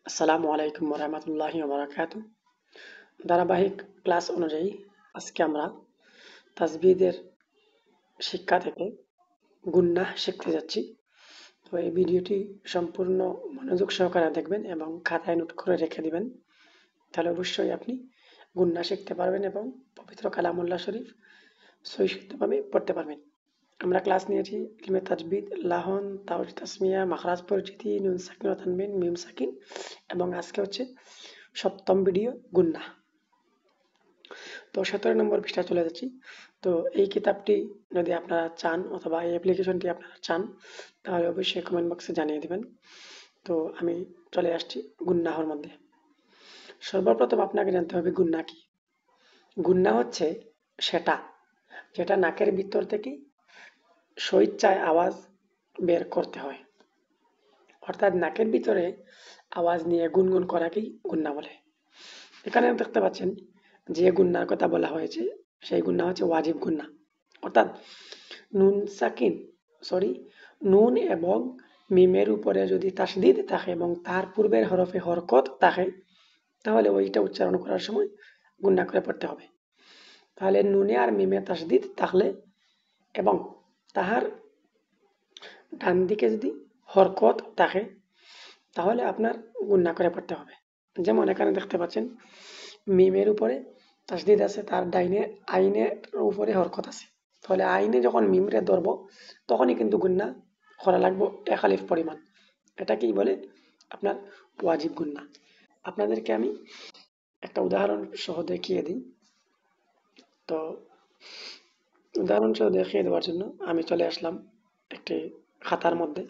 আসসালামু আলাইকুম রহমতুল্লাহি ওবরাকাতু। ধারাবাহিক ক্লাস অনুযায়ী আজকে আমরা তাজবিদের শিক্ষা থেকে গুন্নাহ শিখতে যাচ্ছি। তো এই ভিডিওটি সম্পূর্ণ মনোযোগ সহকারে দেখবেন এবং খাতায় নোট করে রেখে দিবেন। তাহলে অবশ্যই আপনি গুন্নাহ শিখতে পারবেন এবং পবিত্র কালামুল্লাহ শরীফ সহিষ্ণুভাবে পড়তে পারবেন। আমরা ক্লাস নিয়েছি ইলমে তাজবিদ, লাহন, তাওজিদ তাসমিয়া, মাখরাজ পরিচিতি, নুন সাকিন ও তানবিন, মিম সাকিন এবং আজকে হচ্ছে সপ্তম ভিডিও গুন্নাহ। তো 17 নম্বর পৃষ্ঠায় চলে যাচ্ছি। তো এই কিতাবটি যদি আপনারা চান অথবা এই অ্যাপ্লিকেশনটি আপনারা চান তাহলে অবশ্যই কমেন্ট বক্সে জানিয়ে দিবেন। তো আমি চলে আসছি গুন্নাহর মধ্যে। সর্বপ্রথম আপনাকে জানতে হবে গুন্না কি। গুন্না হচ্ছে সেটা যেটা নাকের ভিতর থেকে স্বইচ্ছায় আওয়াজ বের করতে হয়, অর্থাৎ নাকের ভিতরে আওয়াজ নিয়ে গুনগুন করাকেই গুন্না বলে। এখানে দেখতে পাচ্ছেন যে গুন্নার কথা বলা হয়েছে সেই গুন্না হচ্ছে ওয়াজিব গুন্না, অর্থাৎ নুন সাকিন সরি নুন এবং মিমের উপরে যদি তাসদিদ থাকে এবং তার পূর্বের হরফে হরকত থাকে তাহলে ওইটা উচ্চারণ করার সময় গুন্না করে পড়তে হবে। তাহলে নুনে আর মিমে তাসদিদ থাকলে এবং তাহার ডান দিকে যদি হরকত থাকে তাহলে আপনার গুন্না করে পড়তে হবে। যেমন এখানে দেখতে পাচ্ছেন মিমের উপরে তাসদিদ আছে, তার ডাইনে আইনের উপরে হরকত আছে। তাহলে আইনে যখন মিমরে ধরব তখনই কিন্তু গুন্না করা লাগবে এক আলিফ পরিমাণ। এটাকেই বলে আপনার ওয়াজিব গুন্না। আপনাদেরকে আমি একটা উদাহরণ সহ দেখিয়ে দিই। তো উদাহরণ সহ দেখিয়ে দেওয়ার জন্য আমি চলে আসলাম একটি খাতার মধ্যে।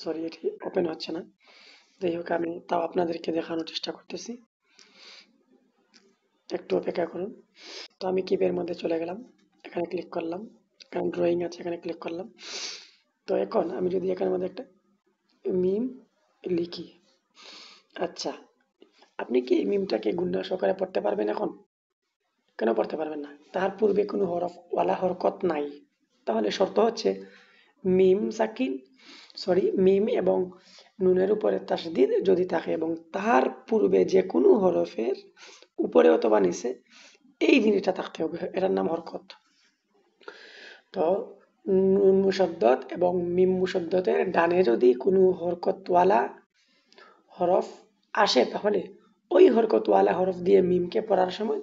সরি, এটি ওপেন হচ্ছে না। যাই হোক, আমি তাও আপনাদেরকে দেখানোর চেষ্টা করতেছি, একটু অপেক্ষা করুন। তো আমি কিপের মধ্যে চলে গেলাম, এখানে ক্লিক করলাম, এখানে ড্রয়িং আছে, এখানে ক্লিক করলাম। তো এখন আমি যদি এখানের মধ্যে একটা মিম লিখি, আচ্ছা, আপনি কি এই মিমটাকে গুণা সহকারে পড়তে পারবেন? এখন কেন পড়তে পারবেন না? তার পূর্বে কোনো হরফ ওয়ালা হরকত নাই। তাহলে শর্ত হচ্ছে মিম সাকিন মিম এবং নুনের উপরে তাসদিদ যদি থাকে এবং তার পূর্বে যে কোনো হরফের উপরে অথবা নিচে এই জিনিসটা থাকতে হবে, এটার নাম হরকত। তো নুন মুশাদ্দাদ এবং মিম মুশাদ্দাদের ডানে যদি কোনো হরকতওয়ালা হরফ আসে তাহলে ওই হরকতওয়ালা হরফ দিয়ে মিমকে পড়ার সময়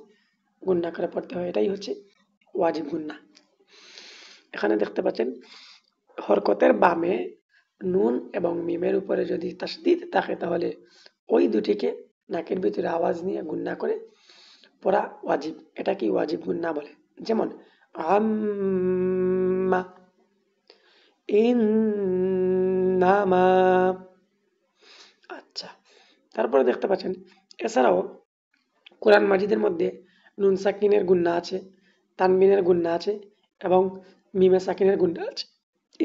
গুন্না করে পড়তে হয়। এটাই হচ্ছে ওয়াজিব গুন্না। এখানে দেখতে পাচ্ছেন হরকতের বামে নুন এবং মিমের উপরে যদি তাসদিদ থাকে তাহলে ওই দুটিকে নাকের ভিতরে আওয়াজ নিয়ে গুন্না করে পড়া ওয়াজিব। এটা কি ওয়াজিব গুন্না বলে। যেমন আম্মা, ইন্নামা। আচ্ছা, তারপরে দেখতে পাচ্ছেন এছাড়াও কোরআন মাজিদের মধ্যে নুন সাকিনের গুন্না আছে, তানবিনের গুন্না আছে এবং মিমে সাকিনের গুন্না আছে।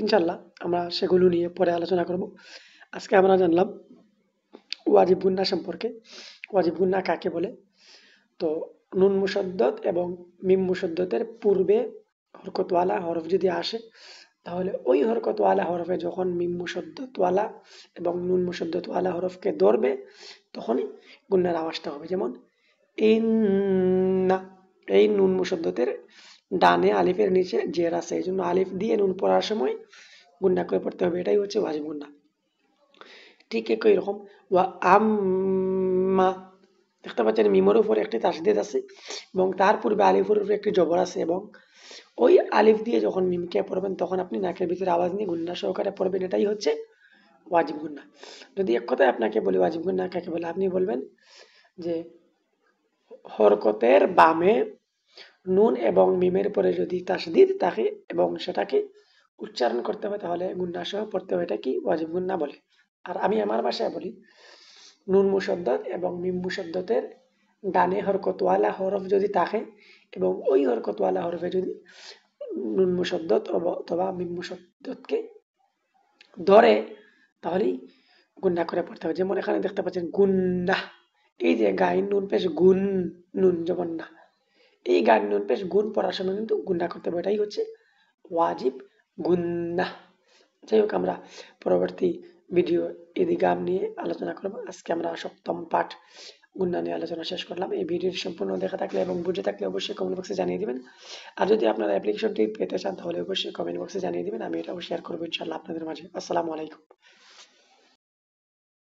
ইনশাল্লাহ আমরা সেগুলো নিয়ে পরে আলোচনা করব। আজকে আমরা জানলাম ওয়াজিব গুন্না সম্পর্কে। ওয়াজিব গুন্না কাকে বলে? তো নুন মুশাদ্দাদ এবং মিম মুশাদ্দাদের পূর্বে হরকতওয়ালা হরফ যদি আসে তাহলে ওই হরকতওয়ালা হরফে যখন মিম মুশাদ্দাদওয়ালা এবং নুন মুশাদ্দাদওয়ালা হরফকে ধরবে তখনই গুন্নার আওয়াজটা হবে। যেমন ইন্না, এই নুন মুশাদ্দাদের ডানে আলিফের নিচে জের আছে, এই জন্য আলিফ দিয়ে নুন পড়ার সময় গুন্না করে পড়তে হবে। এটাই হচ্ছে ওয়াজিব গুন্না। ঠিক একই রকম ওয়া আম্মা, দেখতে পাচ্ছেন মিমের উপর একটি তাসদিদ আছে এবং তার পূর্বে আলিফের উপরে একটি জবর আছে এবং ওই আলিফ দিয়ে যখন মিমকে পড়বেন তখন আপনি নাকের ভিতরে আওয়াজ নিয়ে গুন্না সহকারে পড়বেন। এটাই হচ্ছে ওয়াজিব গুন্না। যদি এক কথায় আপনাকে বলি ওয়াজিব গুন্না কাকে বলে, আপনি বলবেন যে হরকতের বামে নুন এবং মিমের পরে যদি তাসদিদ থাকে এবং সেটাকে উচ্চারণ করতে হয় তাহলে গুন্না সহ পড়তে হয়, এটা কি ওয়াজিব গুন্না বলে। আর আমি আমার ভাষায় বলি নুন মুশাদ্দাদ এবং মিম মুশাদ্দাদের ডানে হরকতওয়ালা হরফ যদি থাকে এবং ওই হরকতওয়ালা হরফে যদি নুন মুশাদ্দাদ অথবা মিম মুশাদ্দাদকে ধরে তাহলেই গুন্না করে পড়তে হবে। যেমন এখানে দেখতে পাচ্ছেন গুন্না, এই যে গাইন নুন পেশ গুন, নুন যেমন না, এই গাইন নুন পেশ গুন পড়ার সময় কিন্তু গুন্না করতে হবে। এটাই হচ্ছে ওয়াজিব গুন্না। যাই হোক, আমরা পরবর্তী ভিডিও ইদিগাম নিয়ে আলোচনা করব। আজকে আমরা সপ্তম পাঠ গুণনা নিয়ে আলোচনা শেষ করলাম। এই ভিডিওটি সম্পূর্ণ দেখা থাকলে এবং বুঝে থাকলে অবশ্যই কমেন্ট বক্সে জানিয়ে দিবেন। আর যদি আপনারা অ্যাপ্লিকেশনটি পেতে চান তাহলে অবশ্যই কমেন্ট বক্সে জানিয়ে দিবেন, আমি এটাও শেয়ার করবো ইনশাআল্লাহ আপনাদের মাঝে। আসসালামু আলাইকুম।